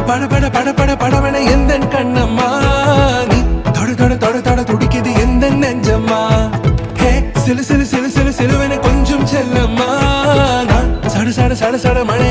பட பட பட பட படவன எந்த கண்ணம்மா நீ தொட தொட தொட தொட துடிக்குது எந்த நெஞ்சம்மா ஹே சிலு சிலு சிலு சிலு சிலுவன கொஞ்சம் செல்லம்மா நான் சட சட சட சட மழை